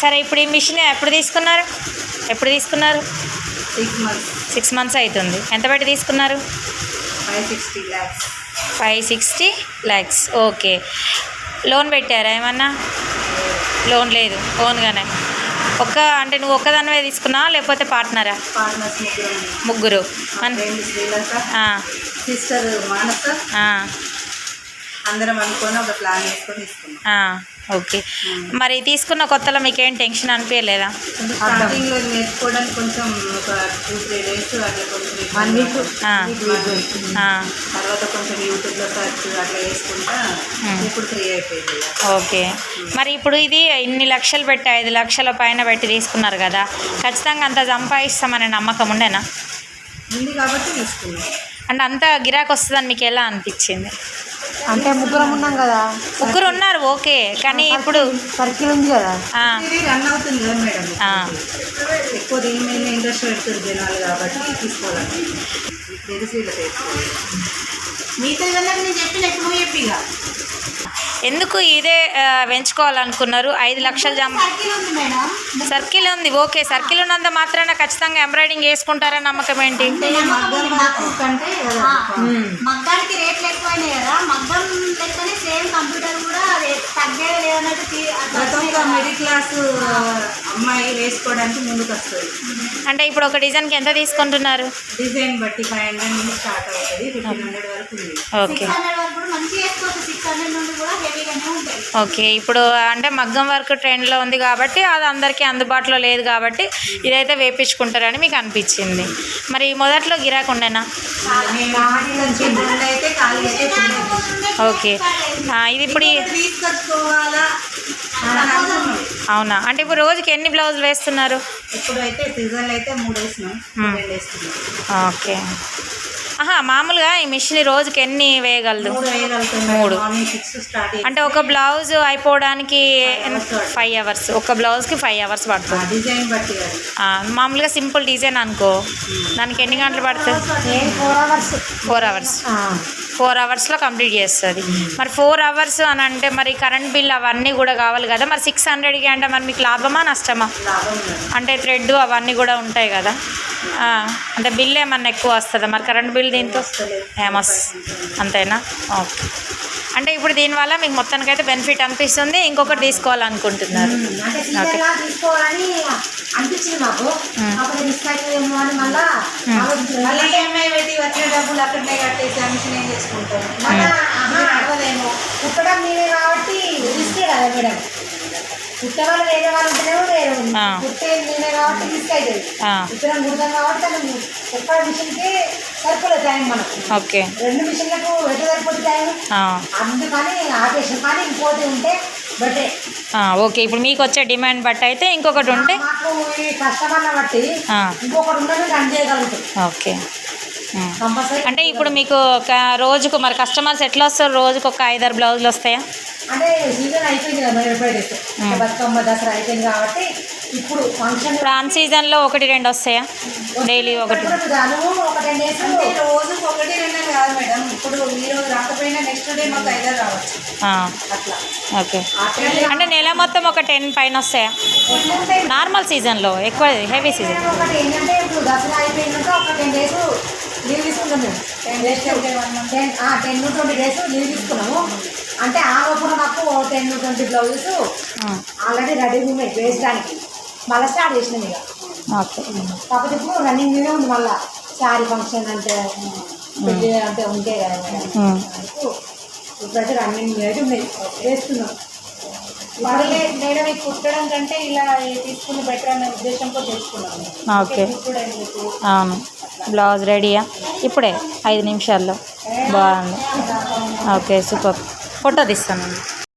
సరే, ఇప్పుడు ఈ మిషన్ ఎప్పుడు తీసుకున్నారు? 6 months అవుతుంది. ఎంత పెట్టి తీసుకున్నారు? 560 lakhs. ఓకే. లోన్ పెట్టారా ఏమన్నా? లోన్ లేదు, ఓన్గానే. అంటే నువ్వు ఒక్కదానివే తీసుకున్నావా లేకపోతే పార్ట్నరా? ముగ్గురు. అందరం అనుకొని ఒక ప్లాన్ వేసుకొని తీసుకున్నాం. ఓకే. మరి తీసుకున్న కొత్తలో మీకేం టెన్షన్ అనిపించలేదా? స్టార్టింగ్లో నేర్చుకోవడానికి కొంచెం ఒక 2-3 days అట్లా, కొంచెం 1 week తర్వాత కొంచెం యూట్యూబ్లో సర్చ్ అట్లా వేసుకుంటా ఇప్పుడు ఫ్రీ అయిపోయింది. ఓకే. మరి ఇప్పుడు ఇది ఇన్ని లక్షలు పెట్టి 5 లక్షల పైన పెట్టి తీసుకున్నారు కదా, ఖచ్చితంగా అంత సంపాదిస్తామనే నమ్మకం ఉండేనా? ఉంది కాబట్టి తీసుకున్నాం. అంటే అంత గిరాకు వస్తుందని మీకు ఎలా అనిపించింది? అంటే ముగ్గురం ఉన్నాం కదా. ముగ్గురు ఉన్నారు, ఓకే. కానీ ఇప్పుడు సర్కిల్ ఉంది కదా, రన్ అవుతుంది కదా మేడం. ఎక్కువ దీని మీద ఇంట్రెస్ట్ పెడుతుంది జనాలు కాబట్టి తీసుకోవాలండి. మీతో నేను చెప్పిన ఎప్పుడు చెప్పిగా ఎందుకు ఇదే పెంచుకోవాలనుకున్నారు? 5 లక్షలు సర్కిల్ ఉంది, ఓకే. సర్కిల్ ఉన్నంత మాత్రాన ఖచ్చితంగా ఎంబ్రాయిడింగ్ వేసుకుంటారని నమ్మకం ఏంటి? మగ్గానికి రేట్లు ఎక్కువైనాయి కదా, మగ్గం లెక్కనే సేమ్ కంప్యూటర్ కూడా తగ్గేది లేదన్నట్టు మిడిల్ క్లాస్ అమ్మాయి వేసుకోవడానికి ముందుకు వస్తుంది. అంటే ఇప్పుడు ఒక డిజైన్కి ఎంత తీసుకుంటున్నారు? డిజైన్ బట్టి 500 నుండి స్టార్ట్ అవుతుంది, 1500 వరకు ఉంది. ఓకే. 600 వరకు కూడా మంచిగా వేసుకోవచ్చు. 600 నుండి కూడా హెవీగానే ఉంటాయి. ఓకే. ఇప్పుడు అంటే మగ్గం వర్క్ ట్రెండ్లో ఉంది కాబట్టి అది అందరికీ అందుబాటులో లేదు కాబట్టి ఇదైతే వేపించుకుంటారని మీకు అనిపించింది. మరి మొదట్లో గిరాకు ఉండేనా? ఓకే. ఇది ఇప్పుడు అవునా? అంటే ఇప్పుడు రోజుకి ఎన్ని బ్లౌజులు వేస్తున్నారు? ఇప్పుడైతే సీజన్లో అయితే 3 వేస్తున్నాం, 2 వేస్తున్నాం. ఓకే. మామూలుగా ఈ మిషన్ రోజుకి ఎన్ని వేయగలదు? 3. అంటే ఒక బ్లౌజ్ అయిపోవడానికి 5 hours, ఒక బ్లౌజ్కి 5 hours పడుతుంది. డిజైన్ బట్టి మామూలుగా సింపుల్ డిజైన్ అనుకో, దానికి ఎన్ని గంటలు పడుతుంది? 4 hours. 4 hours కంప్లీట్ చేస్తుంది. మరి 4 hours అని అంటే మరి కరెంట్ బిల్ అవన్నీ కూడా కావాలి కదా. మరి 600కి అంటే మరి మీకు లాభమా నష్టమా? అంటే థ్రెడ్ అవన్నీ కూడా ఉంటాయి కదా, అంటే బిల్ ఏమన్నా ఎక్కువ వస్తుందా? మరి కరెంట్ బిల్ దీంతో ఫేమస్ అంతేనా? ఓకే. అంటే ఇప్పుడు దీనివల్ల మీకు మొత్తానికైతే బెనిఫిట్ అనిపిస్తుంది, ఇంకొకటి తీసుకోవాలనుకుంటున్నారు. తీసుకోవాలని అనిపించింది మాకు. వచ్చిన డబ్బులు అక్కడనే కట్టేసి మిషన్ ఏం చేసుకుంటాం. కుట్టడం మీరే కాబట్టి రిస్కే కదా మేడం. కుట్టేవాళ్ళు వేరే వాళ్ళు ఉంటేనేమో వేరే కుట్టే నేనే కాబట్టి రిస్క్ అవుతుంది. కుట్టడం కుడతాం కాబట్టి తను ఒక్క మిషన్కి సరిపోలేదు టైం మనకు. ఓకే. 2 మిషన్లకు ఎట్లా సరిపోతుంది టైం? అందుకని ఆపేషన్. కానీ ఇంకోటి ఉంటే బట్టే ఓకే. ఇప్పుడు మీకు వచ్చే డిమాండ్ బట్టి అయితే ఇంకొకటి ఉంటే మాకు ఈ కస్టమర్ని బట్టి ఇంకొకటి ఉండదు రన్ చేయగలుగుతాం. ఓకే. అంటే ఇప్పుడు మీకు రోజుకు మరి కస్టమర్స్ ఎట్లా వస్తారు? రోజుకు ఒక 5-6 బ్లౌజులు వస్తాయా? అంటే సీజన్ అయిపోయింది కదా మరి, ఎప్పుడైతే బతుకమ్మ దసరా అయిపోయింది కాబట్టి ఇప్పుడు ఫంక్షన్ ఇప్పుడు ఆన్ సీజన్లో 1-2 వస్తాయా? డైలీ ఒకటి రోజుకు 1-2 కాదు మేడం. ఇప్పుడు ఈ రోజు రాకపోయినా నెక్స్ట్ డే మాకు 5 రావచ్చు అట్లా. ఓకే. అంటే నెల మొత్తం ఒక 10 పైన వస్తాయా నార్మల్ సీజన్లో? ఎక్కువ హెవీ సీజన్ ఒకటి ఏంటంటే ఇప్పుడు దసరా అయిపోయినాక ఒక 10 days లీవ్ తీసుకుంటాం మేము. 10-20 days లీవ్ తీసుకున్నాము. అంటే ఆ లోపల మాకు 10-20 బ్లౌజెస్ ఆల్రెడీ రెడీగా ఉన్నాయి వేసడానికి. మళ్ళీ స్టార్ట్ చేసినాం ఇక. ఓకే. కాకపోతే ఇప్పుడు రన్నింగ్ మీదే ఉంది. మళ్ళీ శారీ ఫంక్షన్ అంటే పెళ్ళి అంటే ఉంటాయి కదా మేడం. ఇప్పుడైతే రన్నింగ్ మీద ఉన్నాయి, వేస్తున్నాం. మేడం ఈ కుట్టడం కంటే ఇలా తీసుకుని బెటర్ అనే ఉద్దేశంతో చేసుకున్నాము. ఓకే. అవును. బ్లౌజ్ రెడీయా? ఇప్పుడే 5 నిమిషాల్లో. బాగుంది. Okay, super. ఫోటో తీస్తాను.